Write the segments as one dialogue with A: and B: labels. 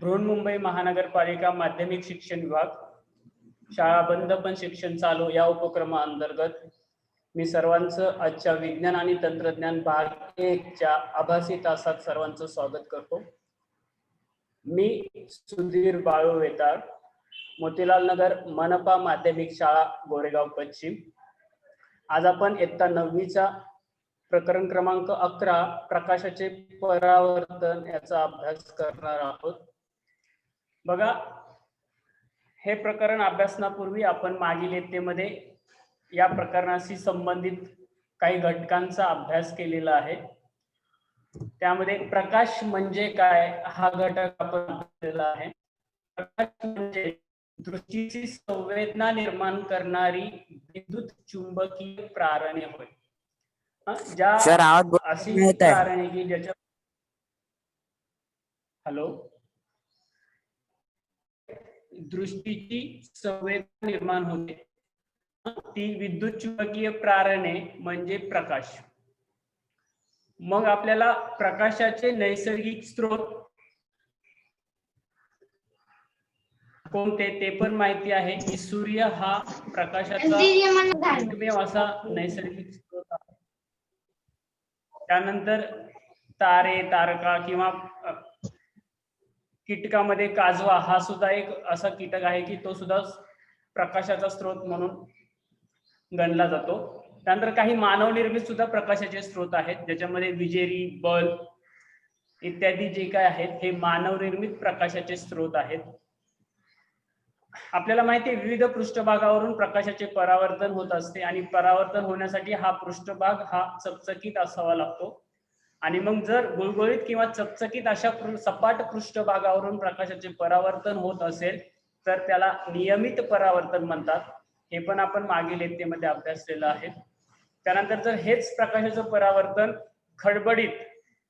A: बृहन्मुंबई महानगरपालिका माध्यमिक शिक्षण विभाग शाळा बंद पण शिक्षण चालू या उपक्रमाअंतर्गत मी सर्वांचं आजच्या विज्ञान आणि तंत्रज्ञान भाग 1 च्या आभासी तासात सर्वांचं स्वागत करतो। मी सुधीर बाळू वेताळ, मोतीलाल नगर मनपा माध्यमिक शाळा गोरेगाव पश्चिम। आज आपण इयत्ता 9वीचा प्रकरण क्रमांक 11 प्रकाशाचे परावर्तन याचा अभ्यास करणार आहोत। बघा, हे प्रकरण अभ्यासनापूर्वी आपण मागील इयत्तेमध्ये या प्रकरणाशी संबंधित काही घटकांचा अभ्यास केलेला आहे। त्यामध्ये प्रकाश म्हणजे काय हा घटक आपण अभ्यासलेला आहे। प्रकाश म्हणजे दृष्टीची संवेदना निर्माण करणारी विद्युत चुंबकीय प्रारणे होय। ज्या अशी प्रारणे की ज्याच्या दृष्टीची संवेदना निर्माण होते ती विद्युत चुंबकीय प्रारणे म्हणजे प्रकाश। मग आपल्याला प्रकाशाचे नैसर्गिक स्रोत कोणते ते पण माहिती आहे की सूर्य हा प्रकाशाचा एकमेव असा नैसर्गिक स्रोत आहे। त्यानंतर तारे, तारका किंवा कीटकामध्ये काजवा हा सुद्धा एक असा कीटक आहे की तो सुद्धा प्रकाशाचा स्रोत म्हणून गणला जातो। त्यानंतर काही मानव निर्मित सुद्धा प्रकाशाचे स्रोत आहेत, ज्याच्यामध्ये विजेरी, बल्ब इत्यादी जे काय आहेत हे मानव निर्मित प्रकाशाचे स्रोत आहेत। आपल्याला माहिती आहे विविध पृष्ठभागावरून प्रकाशाचे परावर्तन होत असते आणि परावर्तन होण्यासाठी हा पृष्ठभाग हा चकचकीत असावा लागतो। आणि मग जर गुळगुळीत किंवा चकचकीत अशा सपाट पृष्ठभागावरून प्रकाशाचे परावर्तन होत असेल तर त्याला नियमित परावर्तन म्हणतात। हे पण आपण मागील इयत्तेमध्ये अभ्यासलेलं आहे। त्यानंतर जर हेच प्रकाशाचं परावर्तन खडबडीत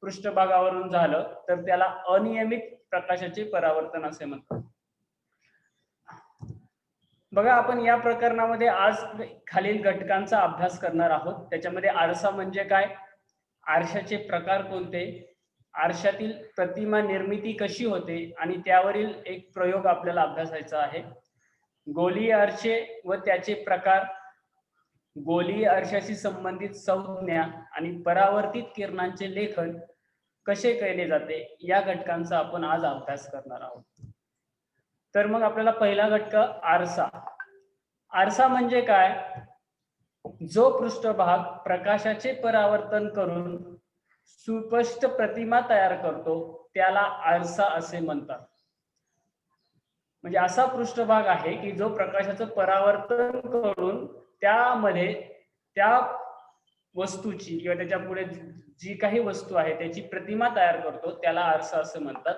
A: पृष्ठभागावरून झालं तर त्याला अनियमित प्रकाशाचे परावर्तन असे म्हणतात। बघा, आपण या प्रकरणामध्ये आज खालील घटकांचा अभ्यास करणार आहोत। त्याच्यामध्ये आरसा म्हणजे काय, आरशाचे प्रकार कोणते, आरशातील प्रतिमा निर्मिती कशी होते आणि त्यावरील एक प्रयोग आपल्याला अभ्यासायचा आहे। गोलीय आरसे व त्याचे प्रकार, गोलीय आरशाशी संबंधित संज्ञा आणि परावर्तित किरणांचे लेखन कसे केले जाते या घटकांचा आपण आज अभ्यास करणार आहोत। तर मग आपल्याला पहिला घटक आरसा। आरसा म्हणजे काय, जो पृष्ठभाग प्रकाशाचे परावर्तन करून सुस्पष्ट प्रतिमा तयार करतो त्याला आरसा असे म्हणतात। म्हणजे असा पृष्ठभाग आहे की जो प्रकाशाचं परावर्तन करून त्यामध्ये त्या वस्तूची किंवा त्याच्या पुढे जी काही वस्तू आहे त्याची प्रतिमा तयार करतो त्याला आरसा असे म्हणतात।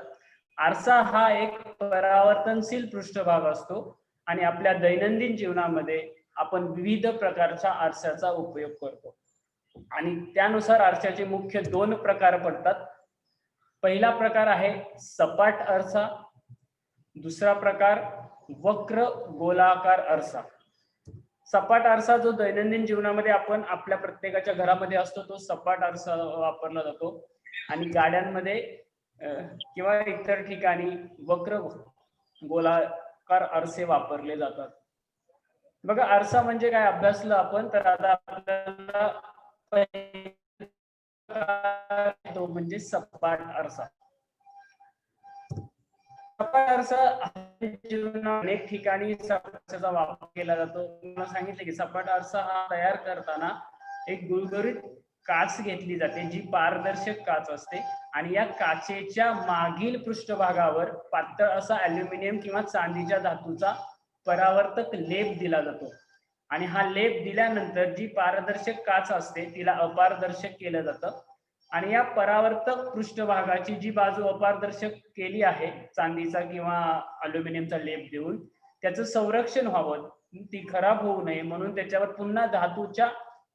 A: आरसा हा एक परावर्तनशील पृष्ठभाग असतो आणि आपल्या दैनंदिन जीवनामध्ये आपण विविध प्रकारच्या आरशाचा उपयोग करतो आणि त्यानुसार आरशाचे मुख्य 2 प्रकार पडतात। पहिला प्रकार आहे सपाट आरसा, दुसरा प्रकार वक्र गोलाकार आरसा। सपाट आरसा जो दैनंदिन जीवनामध्ये आपण आपल्या प्रत्येकाच्या घरामध्ये असतो तो सपाट आरसा वापरला जातो आणि गाड्यांमध्ये किंवा इतर ठिकाणी वक्र गोलाकार आरसे वापरले जातात। बघा, आरसा म्हणजे काय अभ्यासलं आपण, तर आता आपल्याला तो म्हणजे सपाट आरसा। सपाट आरसा अनेक ठिकाणी आरशाचा वापर केला जातो। मला सांगितले की सपाट आरसा हा तयार करताना एक गुळगुळीत काच घेतली जाते जी पारदर्शक काच असते आणि या काचेच्या मागील पृष्ठभागावर पातळ असा ॲल्युमिनियम किंवा चांदीच्या धातूचा परावर्तक लेप दिला जातो आणि हा लेप दिल्यानंतर जी पारदर्शक काच असते तिला अपारदर्शक केलं जातं आणि या परावर्तक पृष्ठभागाची जी बाजू अपारदर्शक केली आहे चांदीचा किंवा ॲल्युमिनियमचा लेप देऊन त्याचं संरक्षण व्हावं, ती खराब होऊ नये म्हणून त्याच्यावर पुन्हा धातूच्या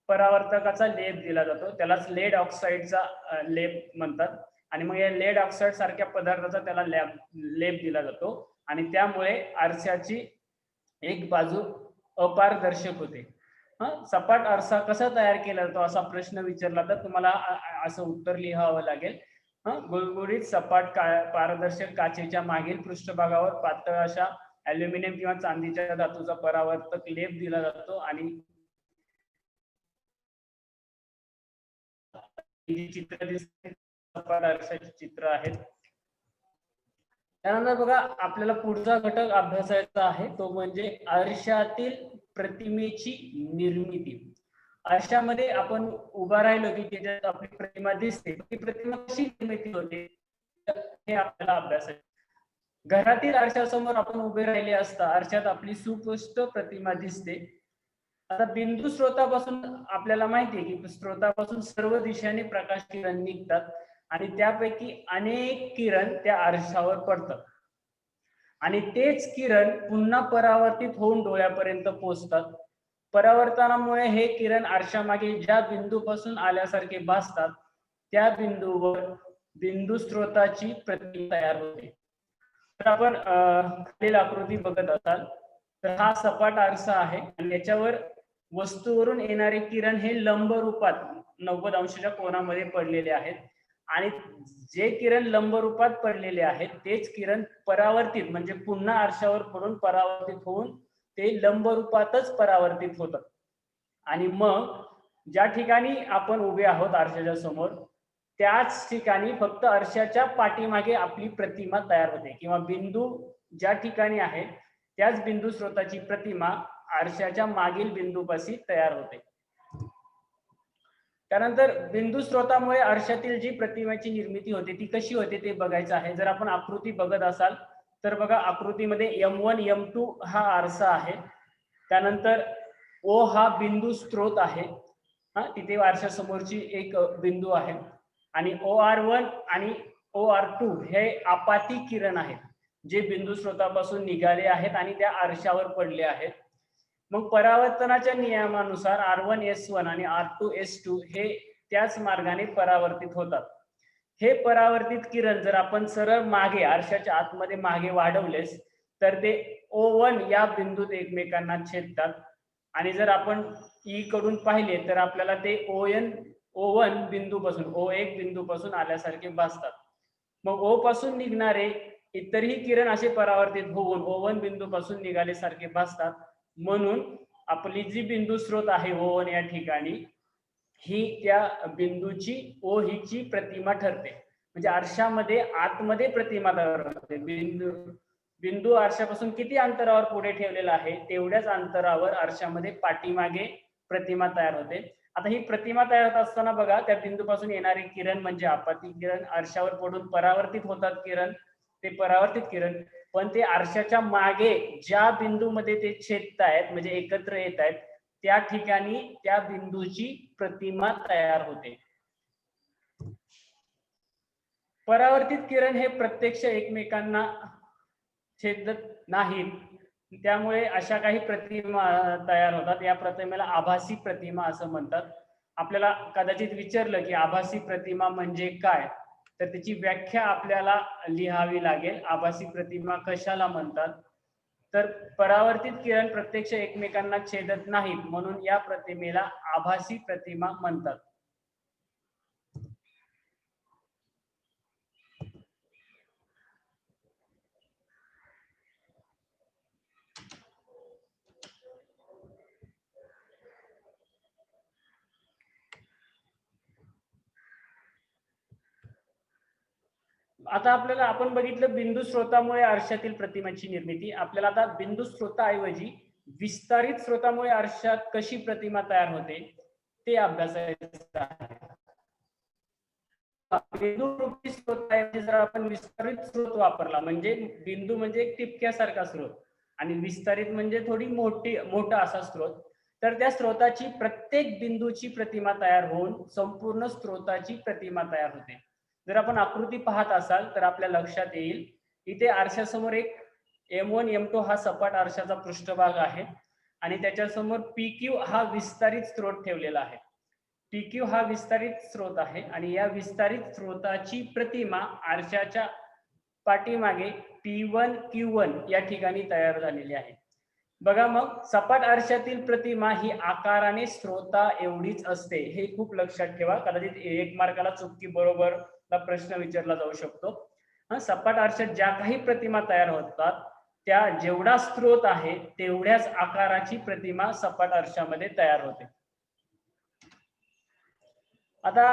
A: परावर्तकाचा लेप दिला जातो, त्यालाच लेड ऑक्साईडचा लेप म्हणतात। आणि मग या लेड ऑक्साईड सारख्या पदार्थाचा त्याला लेप दिला जातो आणि त्यामुळे आरशाची एक बाजू अपारदर्शक होते। सपाट आरसा कसा तयार केला जातो असा प्रश्न विचारला तर तुम्हाला असं उत्तर लिहावं लागेल। गुळगुळीत सपाट पारदर्शक काचेच्या मागील पृष्ठभागावर पातळ अशा अल्युमिनियम किंवा चांदीच्या धातूचा परावर्तक लेप दिला जातो आणि चित्र दिसते सपाट आरशाचे चित्र आहेत. त्यानंतर बघा आपल्याला पुढचा घटक अभ्यासायचा आहे तो म्हणजे आरशातील प्रतिमेची निर्मिती. आरशामध्ये आपण उभा राहिलो की त्याच्यात आपली प्रतिमा दिसते, ती प्रतिमा कशी निर्मिती होते हे आपल्याला अभ्यासायचं. घरातील आरशासमोर आपण उभे राहिले असता आरशात आपली सुस्पष्ट प्रतिमा दिसते. आता बिंदू स्रोतापासून आपल्याला माहिती आहे की स्रोतापासून सर्व दिशांनी प्रकाश किरण निघतात आणि त्यापैकी अनेक किरण त्या आरशावर पडतात आणि तेच किरण पुन्हा परावर्तित होऊन डोळ्यापर्यंत पोहोचतात. परावर्तनामुळे हे किरण आरशामागे ज्या बिंदूपासून आल्यासारखे भासतात त्या बिंदूवर बिंदू स्रोताची प्रतिमा तयार होते. तर आपण खालील आकृती बघत असाल तर हा सपाट आरसा आहे आणि याच्यावर वस्तूवरून येणारे किरण हे लंब रूपात 90 अंशाच्या कोनामध्ये पडलेले आहेत आणि जे किरण लंब रूपात पडलेले आहेत तेच किरण परावर्तित म्हणजे पुन्हा आरशावर पडून परावर्तित होऊन ते लंब रूपातच परावर्तित होतात. आणि मग ज्या ठिकाणी आपण उभे आहोत आरशाच्या समोर त्याच ठिकाणी फक्त आरशाच्या पाठीमागे आपली प्रतिमा तयार होते किंवा बिंदू ज्या ठिकाणी आहे त्याच बिंदू स्रोताची प्रतिमा आरशाच्या मागील बिंदूपाशी तयार होते. त्यानंतर बिंदू स्रोतामुळे आरशातील जी प्रतिमेची निर्मिती होते ती कशी होते ते बघायचं आहे. जर आपण आकृती बघत असाल तर बघा आकृतीमध्ये M1 M2 हा आरसा आहे. त्यानंतर O हा बिंदू स्रोत आहे. तिथे आरशासमोरची एक बिंदू आहे आणि OR1 आणि OR2 हे आपाती किरण आहेत जे बिंदू स्रोतापासून निघाले आहेत आणि त्या आरशावर पडले आहेत. मग परावर्तनाच्या नियमानुसार R1S1 आणि R2S2 हे त्याच मार्गाने परावर्तित होतात. हे परावर्तित किरण जर आपण सरळ मागे आरशाच्या आतमध्ये मागे वाढवलेस तर ते O1 या बिंदूत एकमेकांना छेदतात आणि जर आपण E कडून पाहिले तर आपल्याला ते O1 बिंदूपासून O1 बिंदूपासून आल्यासारखे भासतात. मग O पासून निघणारे इतरही किरण असे परावर्तित होऊन O1 बिंदूपासून निघाल्यासारखे भासतात. म्हणून आपली जी बिंदू स्रोत आहे O1 या ठिकाणी ही त्या बिंदूची O हिची प्रतिमा ठरते. म्हणजे आरशामध्ये आतमध्ये प्रतिमा तयार होते. बिंदू आरशापासून किती अंतरावर पुढे ठेवलेला आहे तेवढ्याच अंतरावर आरशामध्ये पाठीमागे प्रतिमा तयार होते. आता ही प्रतिमा तयार होत असताना बघा त्या बिंदूपासून येणारे किरण म्हणजे आपाती किरण आरशावर पडून परावर्तित होतात किरण ते परावर्तित किरण पण ते आरशाच्या मागे ज्या बिंदूमध्ये ते छेदतायत म्हणजे एकत्र येत आहेत त्या ठिकाणी त्या बिंदूची प्रतिमा तयार होते. परावर्तित किरण हे प्रत्यक्ष एकमेकांना छेदत नाहीत त्यामुळे अशा काही प्रतिमा तयार होतात. या प्रतिमेला आभासी प्रतिमा असं म्हणतात. आपल्याला कदाचित विचारलं की आभासी प्रतिमा म्हणजे काय तर त्याची व्याख्या आपल्याला लिहावी लागेल. आभासी प्रतिमा कशाला म्हणतात तर परावर्तित किरण प्रत्यक्ष एकमेकांना छेदत नाहीत म्हणून या प्रतिमेला आभासी प्रतिमा म्हणतात. आता आपल्याला आपण बघितलं बिंदू स्रोतामुळे आरशातील प्रतिमाची निर्मिती. आपल्याला आता बिंदू स्रोताऐवजी विस्तारित स्रोतामुळे आरशात कशी प्रतिमा तयार होते ते अभ्यासायचं आहे. बिंदू स्रोताऐवजी जर आपण विस्तारित स्रोत वापरला म्हणजे बिंदू म्हणजे एक टिपक्यासारखा स्रोत आणि विस्तारित म्हणजे थोडी मोठा असा स्रोत तर त्या स्रोताची प्रत्येक बिंदूची प्रतिमा तयार होऊन संपूर्ण स्रोताची प्रतिमा तयार होते. जर आपण आकृती पाहत असाल तर आपल्या लक्षात येईल इथे आरशासमोर एक M1 M2 हा सपाट आरशाचा पृष्ठभाग आहे आणि त्याच्यासमोर PQ हा विस्तारित स्रोत ठेवलेला आहे. PQ हा विस्तारित स्रोत आहे आणि या विस्तारित स्रोताची प्रतिमा आरशाच्या पाठीमागे P1 Q1 या ठिकाणी तयार झालेली आहे. बघा मग सपाट आरशातील प्रतिमा ही आकाराने स्रोता एवढीच असते हे खूप लक्षात ठेवा. कदाचित एक मार्काला चुकी बरोबर ला प्रश्न विचारला जाऊ शकतो. सपाट आरशात ज्या काही प्रतिमा तयार होतात त्या जेवढा स्रोत आहे तेवढ्याच आकाराची प्रतिमा सपाट आरशामध्ये तयार होते. आता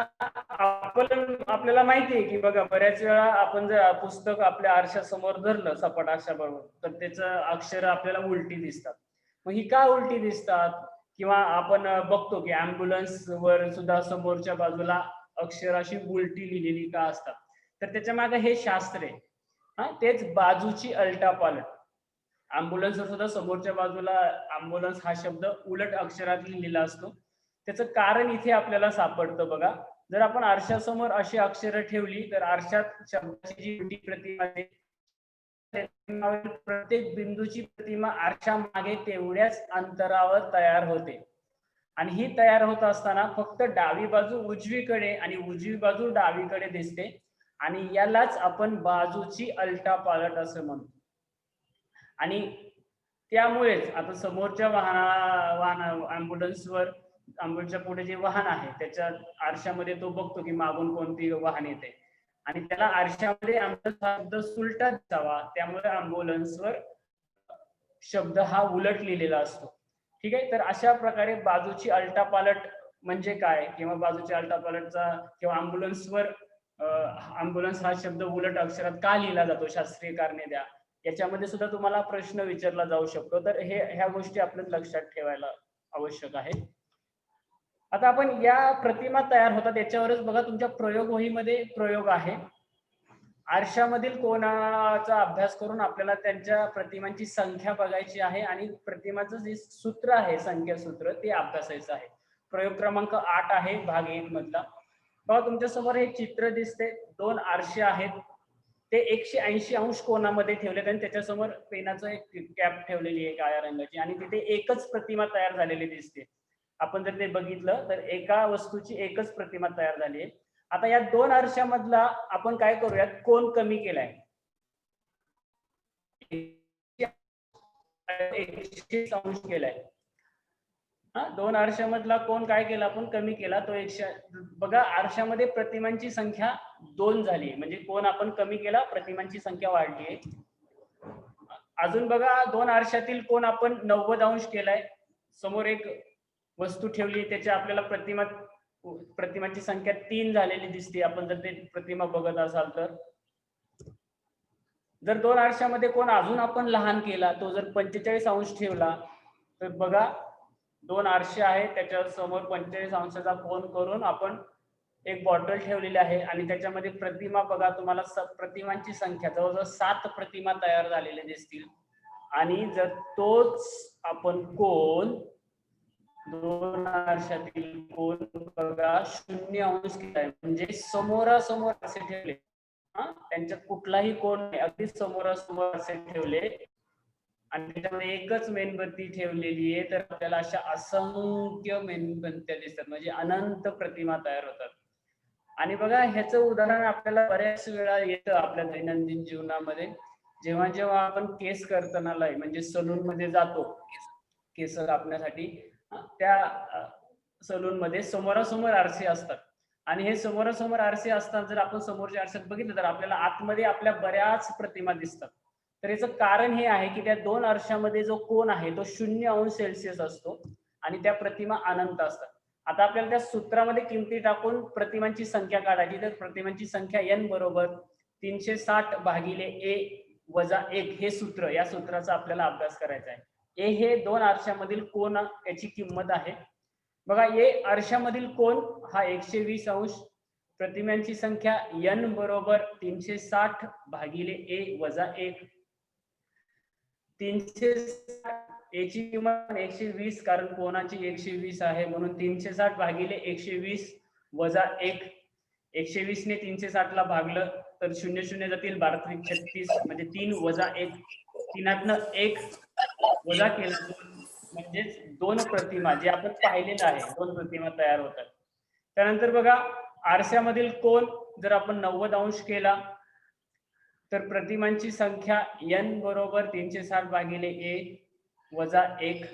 A: आपल्याला माहिती आहे की बघा, बऱ्याच वेळा आपण जर पुस्तक आपल्या आरशासमोर धरलं सपाट आरशाबरोबर तर त्याचं अक्षर आपल्याला उलटी दिसतात. मग ही का उलटी दिसतात? किंवा आपण बघतो की अँब्युलन्स वर सुद्धा समोरच्या बाजूला अक्षर अशी उलटी लिहिलेली का असतात? तर त्याच्या मागे हे शास्त्र आहे. तेच बाजूची अलटापालट. अँब्युलन्सवर सुद्धा समोरच्या बाजूला अँब्युलन्स हा शब्द उलट अक्षरात लिहिलेला असतो. त्याचं कारण इथे आपल्याला सापडतं बघा. जर आपण आरशासमोर अशी अक्षरं ठेवली तर आरशात शब्दाची जी उलटी प्रतिमा आहे प्रत्येक बिंदूची प्रतिमा आरशा मागे तेवढ्याच अंतरावर तयार होते. आणि ही तयार होत असताना फक्त डावी बाजू उजवीकडे आणि उजवी बाजू डावीकडे दिसते आणि यालाच आपण बाजूची अलटापालट असं म्हणतो. आणि त्यामुळेच आता समोरच्या अँब्युलन्सवर अँब्युलन्सच्या पुढे जे वाहन आहे त्याच्या आरशामध्ये तो बघतो की मागून कोणती वाहन येते आणि त्याला आरशामध्ये शब्द उलटा दिसावा, त्यामुळे अँब्युलन्सवर शब्द हा उलट लिहिलेला असतो. ठीक आहे. तर अशा प्रकारे बाजूची अलटापालट म्हणजे काय, किंवा बाजूच्या अलटापालटचा किंवा अँब्युलन्सवर अँब्युलन्स हा शब्द उलट अक्षरात का लिहिला जातो, शास्त्रीय कारणे द्या, याच्यामध्ये सुद्धा तुम्हाला प्रश्न विचारला जाऊ शकतो. तर ह्या गोष्टी आपल्याला लक्षात ठेवायला आवश्यक आहे. आता आपण या प्रतिमा तयार होतात याच्यावरच बघा, तुमच्या प्रयोग वहीमध्ये प्रयोग आहे. आरशामधील कोणाचा अभ्यास करून आपल्याला त्यांच्या प्रतिमांची संख्या बघायची आहे आणि प्रतिमाचं जे सूत्र आहे, संख्या सूत्र, ते अभ्यासायचं आहे. प्रयोग क्रमांक 8 आहे, भाग 1 मधला. बघा तुमच्या समोर हे चित्र दिसते. 2 आरसे आहेत, ते 180 अंश कोनामध्ये ठेवलेत आणि त्याच्यासमोर पेनाचं एक कॅप ठेवलेली आहे काळ्या रंगाची आणि तिथे एकच प्रतिमा तयार झालेली दिसते. आपण जर ते बघितलं तर एका वस्तूची एकच प्रतिमा तयार झाली आहे. आता या 2 आरशामधला आपण काय करूयात, कोन कमी केलाय. 120 अंश केलाय. 2 आरशामधला कोन काय केला आपण, कमी केला. तो 100. बघा आरशामध्ये प्रतिमांची संख्या 2 झाली, म्हणजे कोन आपण कमी केला, प्रतिमांची संख्या वाढली आहे. अजून बघा 2 आरशातील कोन आपण 90 अंश केलाय. समोर एक वस्तू ठेवली, त्याच्या आपल्याला प्रतिमांची संख्या 3 झालेली दिसते. आपण जर ते प्रतिमा बघत असाल तर जर 2 आरशामध्ये कोण अजून आपण लहान केला, तो जर 45 अंश ठेवला तर बघा 2 आरसे आहे, त्याच्या समोर 45 अंशाचा कोन करून आपण एक बॉटल ठेवलेली आहे आणि त्याच्यामध्ये प्रतिमा बघा, तुम्हाला प्रतिमांची संख्या जवळजवळ 7 प्रतिमा तयार झालेल्या दिसतील. आणि जर तोच आपण कोन 2 आरशातील कोन बघा 0 अंश केलाय, म्हणजे समोरासमोर असे ठेवले, त्यांच्यात कुठलाही कोन नाही, अगदी समोरासमोर असे ठेवले आणि त्याच्यामध्ये एकच मेणबत्ती ठेवलेली आहे, तर आपल्याला अशा असंख्य मेणबत्त्या दिसतात, म्हणजे अनंत प्रतिमा तयार होतात. आणि बघा ह्याचं उदाहरण आपल्याला बऱ्याच वेळा येतं आपल्या दैनंदिन जीवनामध्ये. जेव्हा जेव्हा आपण केस कर्तनालय म्हणजे सलून मध्ये जातो केस कापण्यासाठी, त्या सलून मध्ये समोरासमोर आरसे असतात आणि हे समोरासमोर आरसे असतात. जर आपण समोरच्या आरशात बघितलं तर आपल्याला आतमध्ये आपल्या बऱ्याच प्रतिमा दिसतात. तर याचं कारण हे आहे की त्या 2 आरशामध्ये जो कोन आहे तो 0 अंश सेल्सिअस असतो आणि त्या प्रतिमा अनंत असतात. आता आपल्याला त्या सूत्रामध्ये किमती टाकून प्रतिमांची संख्या काढायची. तर प्रतिमांची संख्या n बरोबर 360 भागिले a वजा 1 हे सूत्र, या सूत्राचा आपल्याला अभ्यास करायचा आहे. ए हे 2 आरशामधील कोन याची किंमत आहे. बघा ए आरशामधील कोन हा 120 अंश, प्रतिमांची संख्या n बरोबर 360 भागिले a वजा 1. 360 याची किंमत 120, कारण कोनाची 120 आहे म्हणून 360 भागिले 120 वजा 1. 120 ने 360 ला भागलं तर 0 0 जातील, 12 36, म्हणजे 3 वजा 1. 3तनं 1 वजा केलं म्हणजेच 2 प्रतिमा, जे आपण पाहिलेलं आहे 2 प्रतिमा तयार होतात. त्यानंतर बघा आरशामधील कोन जर आपण 90 अंश केला तर प्रतिमांची संख्या n बरोबर 360 भागिले a वजा 1.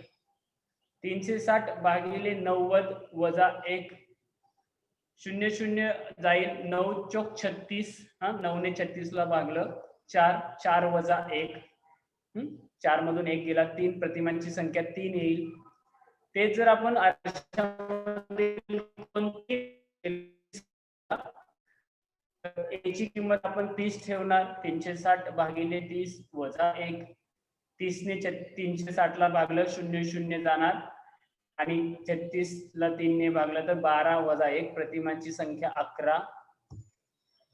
A: 360 भागिले 90 वजा 1 शून्य शून्य जाईल, 9 चौक 36, 9 ने 36 ला भागलं 4, 4 वजा 1, 4 मधून 1 गेला, 3 प्रतिमांची संख्या 3 येईल. ते जर आपण याची किंमत आपण 30 ठेवणार, 360 भागिले 30 वजा 1, 30 ने 360 ला भागलं 0 0 जाणार आणि 36 ला 3 ने भागलं तर 12 वजा 1, प्रतिमांची संख्या 11.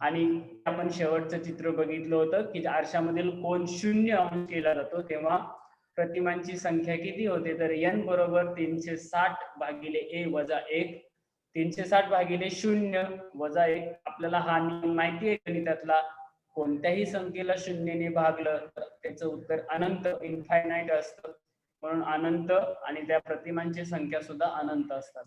A: आणि आपण शेवटचं चित्र बघितलं होतं की आरशामधील कोन 0 अंश केला जातो तेव्हा प्रतिमांची संख्या किती होते, तर n बरोबर 360 भागिले a वजा 1, 360 भागिले 0 वजा 1. आपल्याला हा नियम माहिती आहे गणितातला, कोणत्याही संख्येला 0 ने भागलं तर त्याचं उत्तर अनंत, इन्फायनाइट असतं, म्हणून अनंत, आणि त्या प्रतिमांची संख्या सुद्धा अनंत असतात.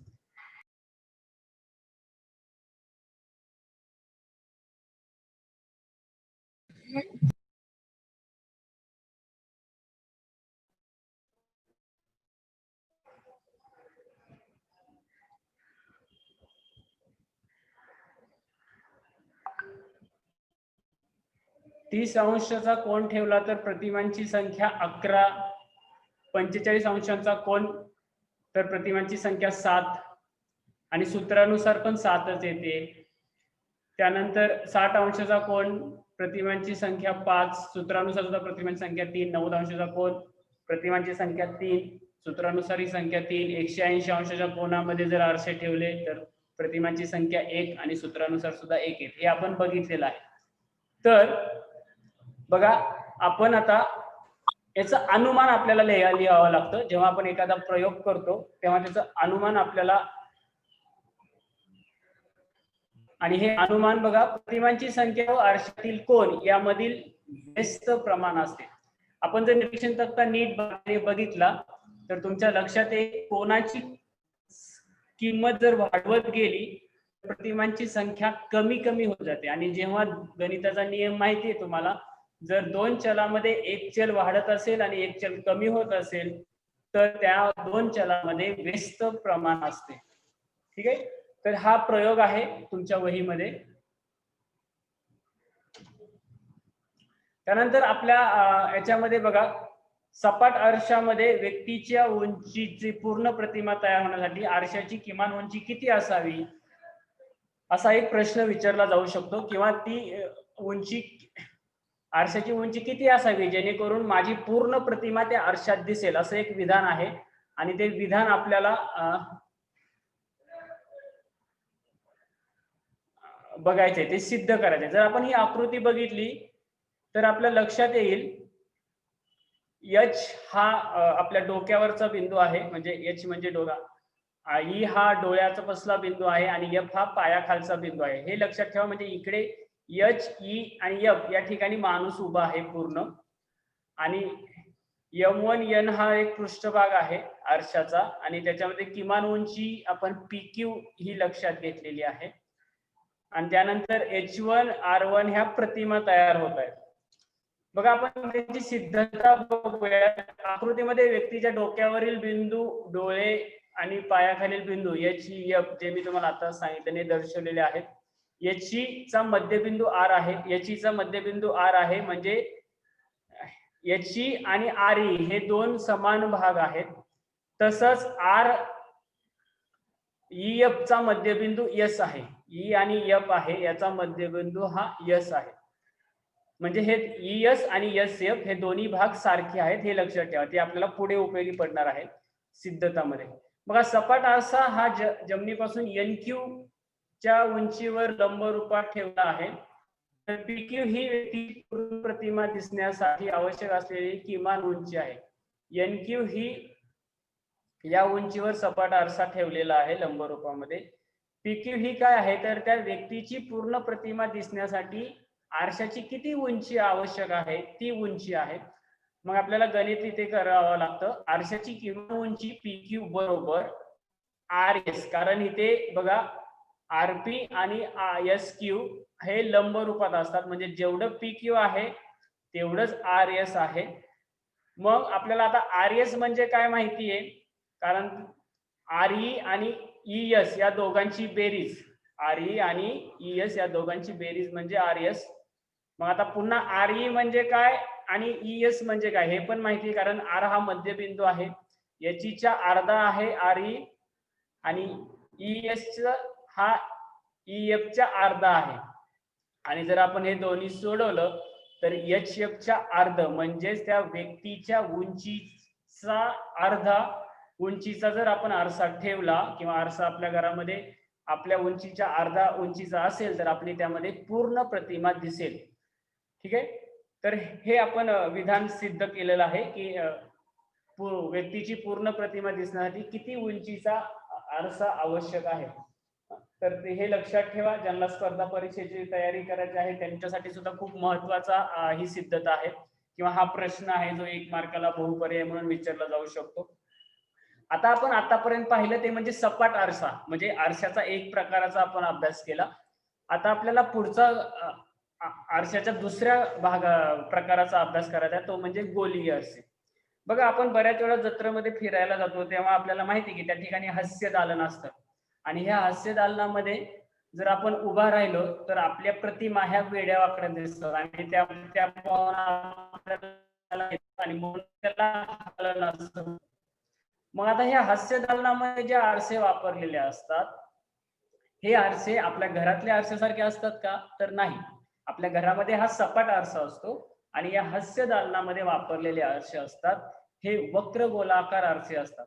A: तीस अंशाचा कोन ठेवला तर प्रतिमांची संख्या 11, 45 अंशाचा कोन तर प्रतिमांची संख्या 7, आणि सूत्रानुसार पण 7च येते. त्यानंतर 60 अंशाचा कोन प्रतिमांची संख्या 5, सूत्रानुसार सुद्धा प्रतिमांची संख्या 3, 90 अंशाचा कोन प्रतिमांची संख्या 3, सूत्रानुसार ही संख्या 3, 180 अंशाच्या कोनामध्ये जर आरसे ठेवले तर प्रतिमांची संख्या 1 आणि सूत्रानुसार सुद्धा 1 येते, हे आपण बघितलेलं आहे. तर बघा, आपण आता याचं अनुमान आपल्याला लिहावं लागतं. जेव्हा आपण एखादा प्रयोग करतो तेव्हा त्याचं अनुमान आपल्याला, आणि हे अनुमान बघा, प्रतिमांची संख्या व आरशातील कोन यामधील व्यस्त प्रमाण असते. आपण जर निरीक्षण तक्ता नीट बघितला तर तुमच्या लक्षात येईल, कोनाची किंमत जर वाढवत गेली प्रतिमांची संख्या कमी कमी होत जाते. आणि जेव्हा गणिताचा नियम माहिती आहे तुम्हाला, जर दोन चलामध्ये एक चल वाढत असेल आणि एक चल कमी होत असेल तर त्या दोन चलामध्ये व्यस्त प्रमाण असते. ठीक आहे, तर हा प्रयोग आहे तुमच्या वहीमध्ये. त्यानंतर आपल्या याच्यामध्ये बघा, सपाट आरशामध्ये व्यक्तीच्या उंचीची पूर्ण प्रतिमा तयार होण्यासाठी आरशाची किमान उंची किती असावी, असा एक प्रश्न विचारला जाऊ शकतो. किंवा ती उंची, आरशाची उंची किती असावी जेणेकरून माझी पूर्ण प्रतिमा त्या आरशात दिसेल, असं एक विधान आहे. आणि ते विधान आपल्याला बघायचंय, ते सिद्ध करायचंय. जर आपण ही आकृती बघितली तर आपल्या लक्षात येईल, H हा आपल्या डोक्यावरचा बिंदू आहे, म्हणजे H म्हणजे डोळा, E हा डोळ्याचा पसला बिंदू आहे आणि F हा पायाखालचा बिंदू आहे. हे लक्षात ठेवा. म्हणजे इकडे H, E आणि F या ठिकाणी माणूस उभा आहे पूर्ण, आणि M1 N हा एक पृष्ठभाग आहे आरशाचा, आणि त्याच्यामध्ये किमान उंची आपण PQ ही लक्षात घेतलेली आहे. आणि त्यानंतर H1 R1 ह्या प्रतिमा तयार होत आहेत. बघा, आपण त्याची सिद्धता बघूया. आकृतीमध्ये व्यक्तीच्या डोक्यावरील बिंदू, डोळे आणि पायाखालील बिंदू H, जे मी तुम्हाला आता सांगितले दर्शवलेले आहेत. H चा मध्यबिंदू R आहे, H चा मध्यबिंदू R आहे, म्हणजे H आणि RE हे दोन समान भाग आहेत. तसंच REF चा मध्यबिंदू S आहे, E आणि F आहे, याचा मध्यबिंदू हा S आहे. म्हणजे हे ES आणि SF हे दोन्ही भाग सारखे आहेत, हे लक्षात ठेवा. ते आपल्याला पुढे उपयोगी पडणार आहे सिद्धतामध्ये. बघा, सपाट आरसा हा जमिनीपासून NQ च्या उंचीवर लंब रूपात ठेवला आहे. तर PQ ही व्यक्ती पूर्ण प्रतिमा दिसण्यासाठी आवश्यक असलेली किमान उंची आहे. NQ ही या उंचीवर सपाट आरसा ठेवलेला आहे लंब रूपामध्ये. PQ ही काय आहे, तर त्या व्यक्तीची पूर्ण प्रतिमा दिसण्यासाठी आरशाची किती उंची आवश्यक आहे ती उंची आहे. मग आपल्याला गणित इथे करावं लागतं. आरशाची किमान उंची PQ बरोबर RS, कारण इथे बघा RP आणि SQ हे लंब रूपात असतात, म्हणजे जेवढं PQ आहे तेवढंच RS आहे. मग आपल्याला आता RS म्हणजे काय माहिती आहे, कारण RE आणि ES या दोघांची बेरीज RE आणि ES या दोघांची बेरीज म्हणजे RS. मग आता पुन्हा RE म्हणजे काय आणि ES म्हणजे काय हे पण माहिती आहे, कारण R हा मध्यबिंदू आहे. याची च्या अर्धा आहे RE आणि ES हा EF च्या अर्धा आहे. आणि जर आपण हे दोन्ही सोडवलं तर HF च्या अर्ध म्हणजेच त्या व्यक्तीच्या उंचीचा अर्धा उंचीचा जर आपण आरसा ठेवला किंवा आरसा आपल्या घरामध्ये आपल्या उंचीच्या अर्धा उंचीचा असेल तर आपली त्यामध्ये पूर्ण प्रतिमा दिसेल. ठीक आहे. तर हे आपण विधान सिद्ध केलेलं आहे की व्यक्तीची पूर्ण प्रतिमा दिसण्यासाठी किती उंचीचा आरसा आवश्यक आहे. तर हे लक्षात ठेवा. ज्यांना स्पर्धा परीक्षेची तयारी करायची आहे त्यांच्यासाठी सुद्धा खूप महत्वाचा ही सिद्धता आहे किंवा हा प्रश्न आहे जो 1 मार्काला बहुपर्याय म्हणून विचारला जाऊ शकतो. आता आपण आतापर्यंत पाहिलं ते म्हणजे सपाट आरसा, म्हणजे आरशाचा एक प्रकाराचा आपण अभ्यास केला. आता आपल्याला पुढचा आरशाच्या दुसऱ्या प्रकाराचा अभ्यास करायचा आहे, तो म्हणजे गोलीय आरसे. बघा, आपण बऱ्याच वेळा जत्रेमध्ये फिरायला जातो तेव्हा आपल्याला माहिती की त्या ठिकाणी हास्य दालन असतं आणि ह्या हास्य दालनामध्ये जर आपण उभा राहिलो तर आपल्या प्रतिमा ह्या वेड्या वाकड्या दिसतात आणि त्या आणि म्हणून त्याला मग आता ह्या हास्य दालनामध्ये जे आरसे वापरलेले असतात हे आरसे आपल्या घरातल्या आरशासारखे असतात का? तर नाही. आपल्या घरामध्ये हा सपाट आरसा असतो आणि या हास्य दालनामध्ये वापरलेले आरसे असतात हे वक्र गोलाकार आरसे असतात.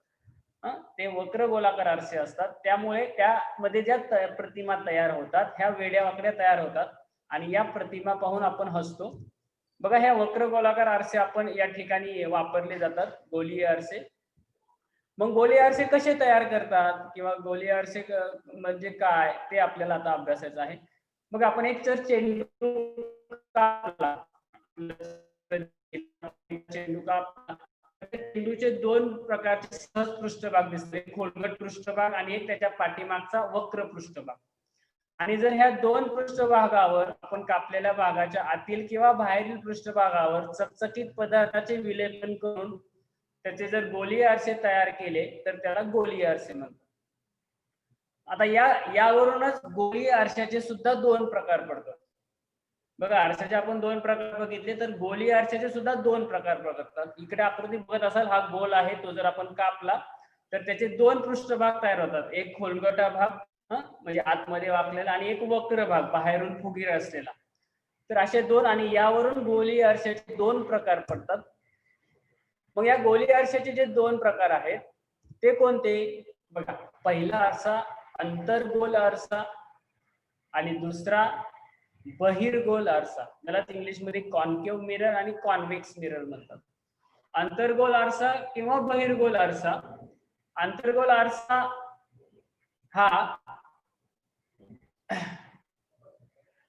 A: ते वक्र गोलाकार आरसे असतात. त्यामुळे त्यामध्ये ज्या प्रतिमा तयार होतात ह्या वेड्या वाकड्या तयार होतात आणि या प्रतिमा पाहून आपण हसतो. बघा, ह्या वक्र गोलाकार आरसे आपण या ठिकाणी वापरले जातात, गोलीय आरसे. मग गोलीय आरसे कसे तयार करतात किंवा गोलीय आरसे म्हणजे काय ते आपल्याला आता अभ्यासायचं आहे. मग आपण एक जर चेंडू कापला, चेंडूचे दोन प्रकारचे सहज पृष्ठभाग दिसते, एक खोलगट पृष्ठभाग आणि एक त्याच्या पाठीमागचा वक्र पृष्ठभाग. आणि जर ह्या दोन पृष्ठभागावर आपण कापलेल्या भागाच्या आतील किंवा बाहेरील पृष्ठभागावर चकचकीत पदार्थाचे विलेपन करून त्याचे जर गोलीय आरसे तयार केले तर त्याला गोलीय आरसे म्हणतात. आता यावरूनच गोलीय आरशाचे सुद्धा दोन प्रकार पडतात. बघा, आरशाचे आपण दोन प्रकार बघितले तर गोलीय आरशाचे सुद्धा दोन प्रकार पडतात. इकडे आकृती बघत असाल, हा गोल आहे, तो जर आपण कापला तर त्याचे दोन पृष्ठभाग तयार होतात, एक खोलगटा भाग म्हणजे आतमध्ये वाकलेला आणि एक वक्र भाग बाहेरून फुगीर असलेला. तर असे दोन, आणि यावरून गोलीय आरशाचे दोन प्रकार पडतात. मग या गोलीय आरशाचे जे दोन प्रकार आहेत ते कोणते? बघा, पहिला आरसा अंतर्गोल आरसा आणि दुसरा बहिर्गोल आरसा. त्याला इंग्लिश मध्ये कॉन्केव्ह मिरर आणि कॉन्व्हेक्स मिरर म्हणतात. अंतर्गोल आरसा किंवा बहिर्गोल आरसा. अंतर्गोल आरसा हा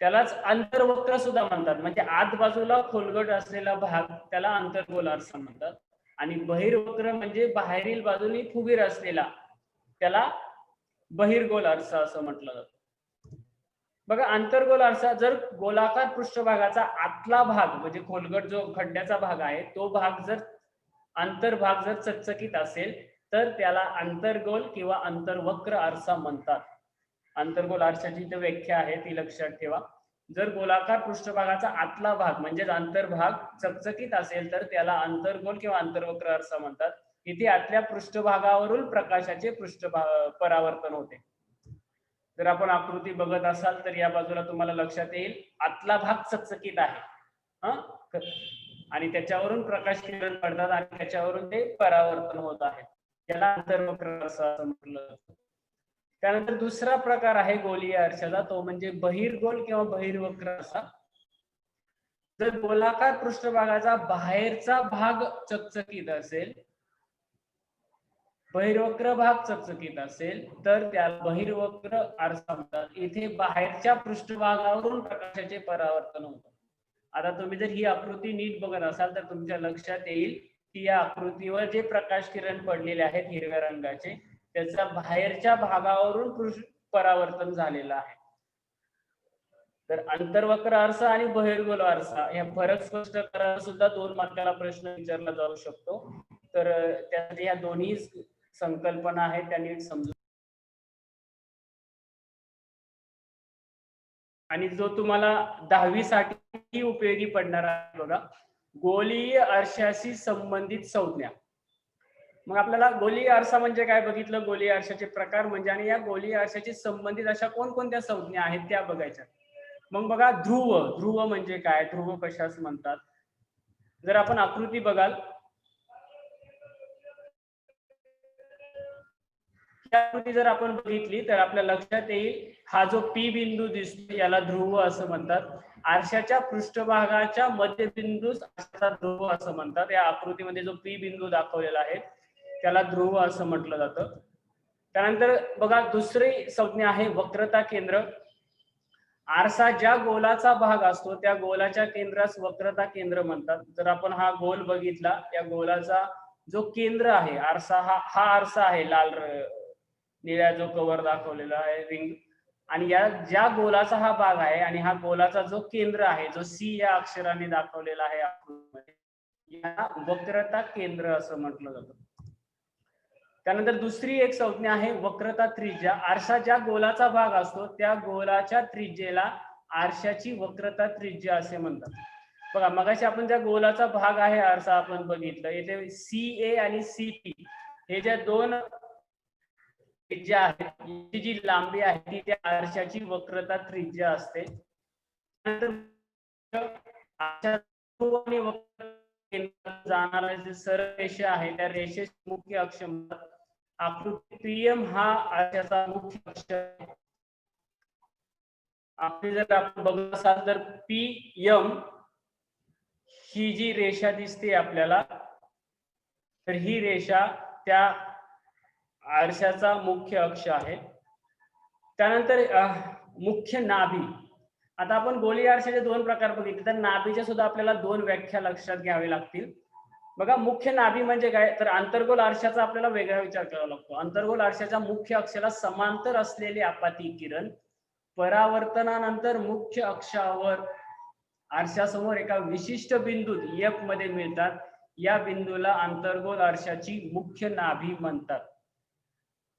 A: त्यालाच अंतर्वक्र सुद्धा म्हणतात, म्हणजे आत बाजूला खोलगट असलेला भाग त्याला अंतर्गोल आरसा म्हणतात. आणि बहिर्वक्र म्हणजे बाहेरील बाजूने फुगीर असलेला त्याला बहिर्गोल आरसा असं म्हटलं जातं. बघा, अंतर्गोल आरसा जर गोलाकार पृष्ठभागाचा आतला भाग म्हणजे खोलगट जो खड्ड्याचा भाग आहे तो भाग जर अंतर्भाग जर चकचकीत असेल तर त्याला अंतर्गोल किंवा अंतर्वक्र आरसा म्हणतात. अंतर्गोल आरशाची जी व्याख्या आहे ती लक्षात ठेवा. जर गोलाकार पृष्ठभागाचा आतला भाग म्हणजे अंतर्भाग चकचकीत असेल तर त्याला अंतर्गोल किंवा अंतर्वक्र आरसा म्हणतात. इथे आतल्या पृष्ठभागावरून प्रकाशाचे परावर्तन होते. जर आपण आकृती बघत असाल तर या बाजूला तुम्हाला लक्षात येईल आतला भाग चकचकीत आहे आणि त्याच्यावरून प्रकाश किरण पडतात आणि त्याच्यावरून ते परावर्तन होत आहे, त्याला अंतर्वक्र आरसा असं म्हटलं जातं. त्यानंतर दुसरा प्रकार आहे गोलीय आरशाचा, तो म्हणजे बहिर्गोल किंवा बहिर्वक्र आरसा. जर गोलाकार पृष्ठभागाचा बाहेरचा भाग चकचकीत असेल, बहिर्वक्र भाग चकचकीत असेल तर त्याला बहिर्वक्र आरसा म्हणतात. इथे बाहेरच्या पृष्ठभागावरून प्रकाशाचे परावर्तन होतं. आता तुम्ही जर ही आकृती नीट बघत असाल तर तुमच्या लक्षात येईल की या आकृतीवर जे प्रकाश किरण पडलेले आहेत हिरव्या रंगाचे त्याचा बाहेरच्या भागावरून परावर्तन झालेलं आहे. तर अंतर्वक्र आरसा आणि बहिर्गोल आरसा या फरक स्पष्ट करायला सुद्धा 2 मार्काला प्रश्न विचारला जाऊ शकतो. तर त्यासाठी या दोन्ही संकल्पना आहेत त्या नीट समजून आणि जो तुम्हाला 10वी साठी उपयोगी पडणार आहे बघा, गोलीय आरशाशी संबंधित संज्ञा. मग आपल्याला गोलीय आरसा म्हणजे काय बघितलं, गोलीय आरशाचे प्रकार म्हणजे, आणि या गोलीय आरशाशी संबंधित अशा कोणकोणत्या संज्ञा आहेत त्या बघायच्या. मग बघा, ध्रुव. ध्रुव म्हणजे काय, ध्रुव कशास म्हणतात. जर आपण आकृती बघाल, आकृती जर आपण बघितली तर आपल्या लक्षात येईल, हा जो पी बिंदू दिसतो याला ध्रुव असं म्हणतात. आरशाच्या पृष्ठभागाच्या मध्यबिंदूस आरशाचा ध्रुव असं म्हणतात. या आकृतीमध्ये जो पी बिंदू दाखवलेला आहे त्याला ध्रुव असं म्हटलं जातं. त्यानंतर बघा, दुसरी संज्ञा आहे वक्रता केंद्र. आरसा ज्या गोलाचा भाग असतो त्या गोलाच्या केंद्रास वक्रता केंद्र म्हणतात. जर आपण हा गोल बघितला, या गोलाचा जो केंद्र आहे, आरसा हा आरसा आहे, लाल निळ्या जो कव्हर दाखवलेला आहे रिंग, आणि या ज्या गोलाचा हा भाग आहे आणि हा गोलाचा जो केंद्र आहे, जो सी या अक्षराने दाखवलेला आहे, या वक्रता केंद्र असं म्हटलं जातं. त्यानंतर दुसरी एक संज्ञा आहे वक्रता त्रिज्या. आरसा ज्या गोलाचा भाग असतो त्या गोलाच्या त्रिज्येला आरशाची वक्रता त्रिज्या असे म्हणतात. बघा, मगाशी आपण ज्या गोलाचा भाग आहे आरसा आपण बघितलं, येथे CA आणि CP हे ज्या दोन त्रिज्या आहेत, जी लांबी आहे ती त्या आरशाची वक्रता त्रिज्या असते. जाणारा जे सरळ रेषा आहे त्या रेषेचे मुख्य अक्ष म्हणतात. आकृती PM हा आरशाचा मुख्य अक्ष आहे. आपली जर आपण बघत असाल तर PM ही जी रेषा दिसते आपल्याला, तर ही रेषा त्या आरशाचा मुख्य अक्ष आहे. त्यानंतर मुख्य नाभी. आता आपण गोलीय आरशाचे दोन प्रकार बघितले, तर नाभीच्या सुद्धा आपल्याला दोन व्याख्या लक्षात घ्यावी लागतील. बघा, मुख्य नाभी म्हणजे काय, तर अंतर्गोल आरशाचा आपल्याला वेगळा विचार करावा लागतो. अंतर्गोल आरशाच्या मुख्य अक्षाला समांतर असलेले आपाती किरण परावर्तनानंतर मुख्य अक्षावर आरशासमोर एका विशिष्ट बिंदूत F मध्ये मिळतात. या बिंदूला अंतर्गोल आरशाची मुख्य नाभी म्हणतात.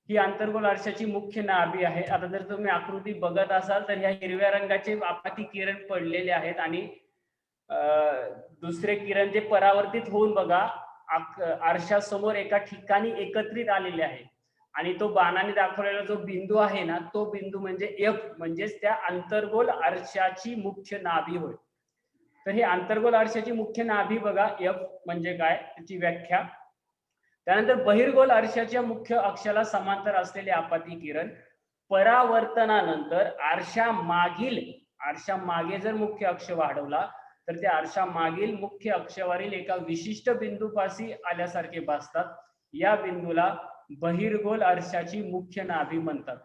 A: ही अंतर्गोल आरशाची मुख्य नाभी आहे. आता जर तुम्ही आकृती बघत असाल तर ह्या हिरव्या रंगाचे आपाती किरण पडलेले आहेत आणि दुसरे किरण जे परावर्तित होऊन बघा आरशासमोर एका ठिकाणी एकत्रित आलेले आहे, आणि तो बाणाने दाखवलेला जो बिंदू आहे ना, तो बिंदू म्हणजे F, म्हणजेच त्या अंतर्गोल आरशाची मुख्य नाभी होय. तर ही अंतर्गोल आरशाची मुख्य नाभी बघा, F म्हणजे काय त्याची व्याख्या. त्यानंतर बहिर्गोल आरशाच्या मुख्य अक्षाला समांतर असलेले आपाती किरण परावर्तनानंतर आरशा मागे जर मुख्य अक्ष वाढवला तर त्या आरशा मागील मुख्य अक्षावरील एका विशिष्ट बिंदूपाशी आल्यासारखे भासतात. या बिंदूला बहिर्गोल आरशाची मुख्य नाभी म्हणतात.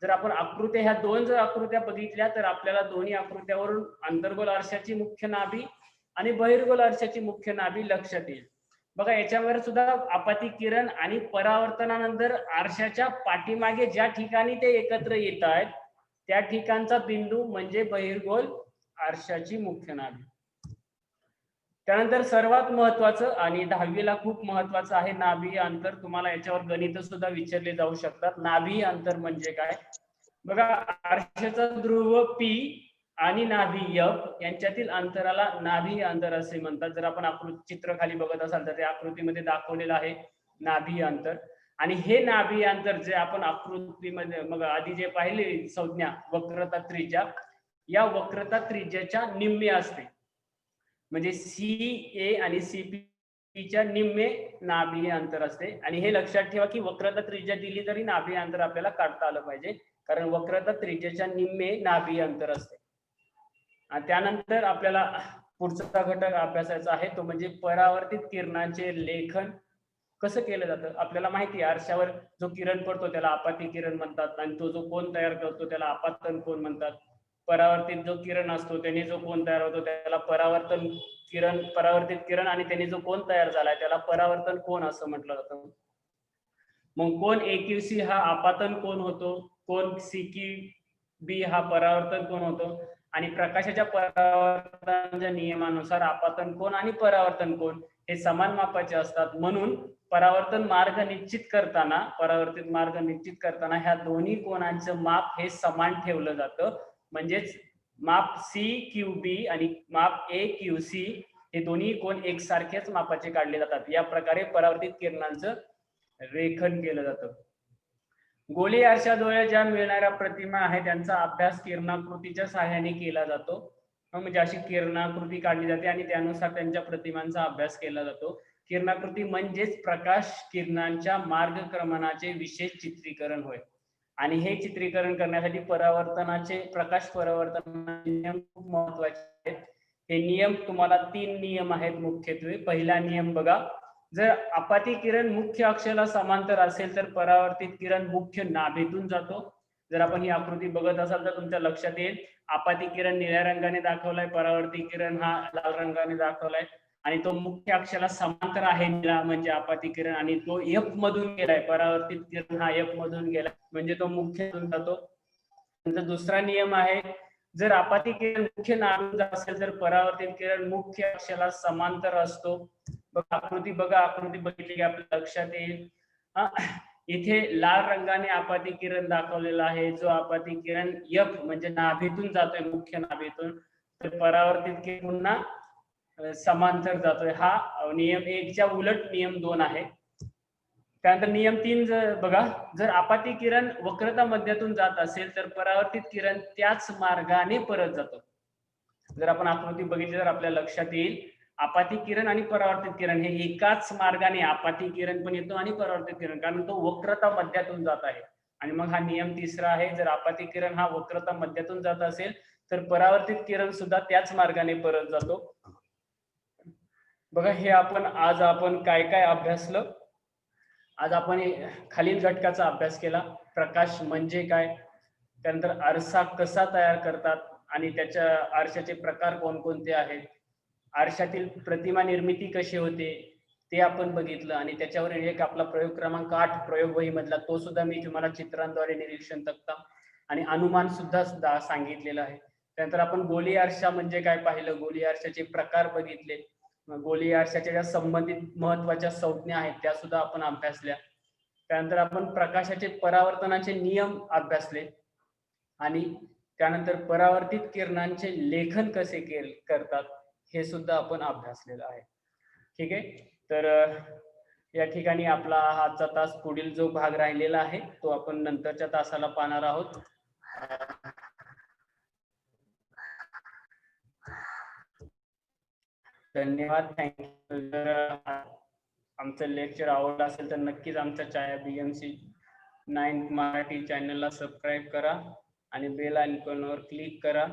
A: जर आपण आकृत्या ह्या दोन जर आकृत्या बघितल्या तर आपल्याला दोन्ही आकृत्यावरून अंतर्गोल आरशाची मुख्य नाभी आणि बहिर्गोल आरशाची मुख्य नाभी लक्षात येईल. बघा, याच्यावर सुद्धा आपाती किरण आणि परावर्तनानंतर आरशाच्या पाठीमागे ज्या ठिकाणी ते एकत्र येत आहेत त्या ठिकाणचा बिंदू म्हणजे बहिर्गोल आरशाची मुख्य नाभी. त्यानंतर सर्वात महत्वाचं आणि 10वीला खूप महत्वाचं आहे नाभी अंतर. तुम्हाला याच्यावर गणित सुद्धा विचारले जाऊ शकतात. नाभी अंतर म्हणजे काय, बघा, आरशाचा ध्रुव P आणि नाभी F यांच्यातील अंतराला नाभी अंतर असे म्हणतात. जर आपण आकृती चित्र खाली बघत असाल तर त्या आकृतीमध्ये दाखवलेलं आहे नाभी अंतर. आणि हे नाभी अंतर जे आपण आकृतीमध्ये मग आधी जे पाहिले संज्ञा वक्रता त्रिज्या, या वक्रता त्रिज्याच्या निम्मे असते. म्हणजे CA आणि CP च्या निम्मे नाभी अंतर असते. आणि हे लक्षात ठेवा की वक्रता त्रिज्या दिली तरी नाभी अंतर आपल्याला काढता आलं पाहिजे, कारण वक्रता त्रिज्याच्या निम्मे नाभी अंतर असते. आणि त्यानंतर आपल्याला पुढचा घटक अभ्यासाचा आहे तो म्हणजे परावर्तित किरणांचे लेखन कसं केलं जातं. आपल्याला माहिती आहे आरशावर जो किरण पडतो त्याला आपाती किरण म्हणतात, आणि तो जो कोन तयार करतो त्याला आपातन कोन म्हणतात. परावर्तित जो किरण असतो त्याने जो कोन तयार होतो त्याला परावर्तित किरण आणि त्याने जो कोन तयार झालाय त्याला परावर्तन कोन असं म्हटलं जातं. मग कोन AQC हा आपातन कोन होतो, कोन CQB हा परावर्तन कोन होतो, आणि प्रकाशाच्या परावर्तनाच्या नियमानुसार आपातन कोन आणि परावर्तन कोन हे समान मापाचे असतात. म्हणून परावर्तित मार्ग निश्चित करताना ह्या दोन्ही कोनांचं माप हे समान ठेवलं जातं. म्हणजेच माप CQB आणि माप AQC हे दोन्ही कोण एकसारखेच मापाचे काढले जातात. या प्रकारे परावर्तित किरणांचं रेखन केलं जातं. गोली आरशाद्वारे ज्या मिळणाऱ्या प्रतिमा आहेत त्यांचा अभ्यास किरणाकृतीच्या सहाय्याने केला जातो. म्हणजे अशी किरणाकृती काढली जाते आणि त्यानुसार त्यांच्या प्रतिमांचा अभ्यास केला जातो. किरणाकृती म्हणजेच प्रकाश किरणांच्या मार्गक्रमणाचे विशेष चित्रीकरण होय. आणि हे चित्रीकरण करण्यासाठी प्रकाश परावर्तनाचे नियम खूप महत्वाचे आहेत. हे नियम तुम्हाला 3 नियम आहेत मुख्यत्वे. पहिला नियम बघा, जर आपाती किरण मुख्य अक्षाला समांतर असेल तर परावर्तित किरण मुख्य नाभीतून जातो. जर आपण ही आकृती बघत असाल तर तुमच्या लक्षात येईल, आपाती किरण निळ्या रंगाने दाखवलाय, परावर्तित किरण हा लाल रंगाने दाखवलाय आणि तो मुख्य अक्षाला समांतर आहे निळा म्हणजे आपाती किरण आणि तो F मधून गेलाय, परावर्तित किरण हा F मधून गेलाय म्हणजे तो मुख्यतून जातो. नंतर दुसरा नियम आहे, जर आपाती किरण मुख्य नाभीतून असेल तर परावर्तित किरण मुख्य अक्षाला समांतर असतो. बघा आकृती बघितली की आपल्या लक्षात येईल. इथे लाल रंगाने आपाती किरण दाखवलेला आहे, जो आपाती किरण F म्हणजे नाभीतून जातोय, मुख्य नाभीतून, तर परावर्तित किरण पुन्हा समांतर जातोय. हा नियम 1 च्या उलट नियम 2 आहे. त्यानंतर नियम 3 बघा, जर आपाती किरण वक्रता मध्यातून जात असेल तर परावर्तित किरण त्याच मार्गाने परत जातो. जर आपण आकृती बघितली तर आपल्या लक्षात येईल, आपाती किरण आणि परावर्तित किरण हे एकाच मार्गाने, आपाती किरण पण येतो आणि परावर्तित किरण, कारण तो वक्रता मध्यातून जात आहे. आणि मग हा नियम 3 आहे, जर आपाती किरण हा वक्रता मध्यातून जात असेल तर परावर्तित किरण सुद्धा त्याच मार्गाने परत जातो. बघा हे आज आपण काय काय अभ्यासलं. आज आपण खालील घटकाचा अभ्यास केला. प्रकाश म्हणजे काय, त्यानंतर आरसा कसा तयार करतात आणि त्याच्या आरशाचे प्रकार कोणकोणते आहेत, आरशातील प्रतिमा निर्मिती कशी होते ते आपण बघितलं आणि त्याच्यावर एक आपला प्रयोग क्रमांक 8 प्रयोग वही मधला तो सुद्धा मी तुम्हाला चित्रांद्वारे निरीक्षण तक्ता आणि अनुमान सुद्धा सांगितलेलं आहे. त्यानंतर आपण गोली आरशा म्हणजे काय पाहिलं, गोली आरशाचे प्रकार बघितले, गोली आरशाच्या ज्या संबंधित महत्वाच्या संज्ञा आहेत त्या सुद्धा आपण अभ्यासल्या. त्यानंतर आपण प्रकाशाचे परावर्तनाचे नियम अभ्यासले आणि त्यानंतर परावर्तित किरणांचे लेखन कसे करतात हे सुद्धा आपण अभ्यासलेलं आहे. ठीक आहे, तर या ठिकाणी आपला आजचा तास, पुढील जो भाग राहिलेला आहे तो आपण नंतरच्या तासाला पाहणार आहोत. धन्यवाद, थँक्यू. जर आमचं लेक्चर आवडलं असेल तर नक्कीच आमच्या छाया BMC 9 मराठी चॅनलला सबस्क्राईब करा आणि बेल आयकॉनवर क्लिक करा.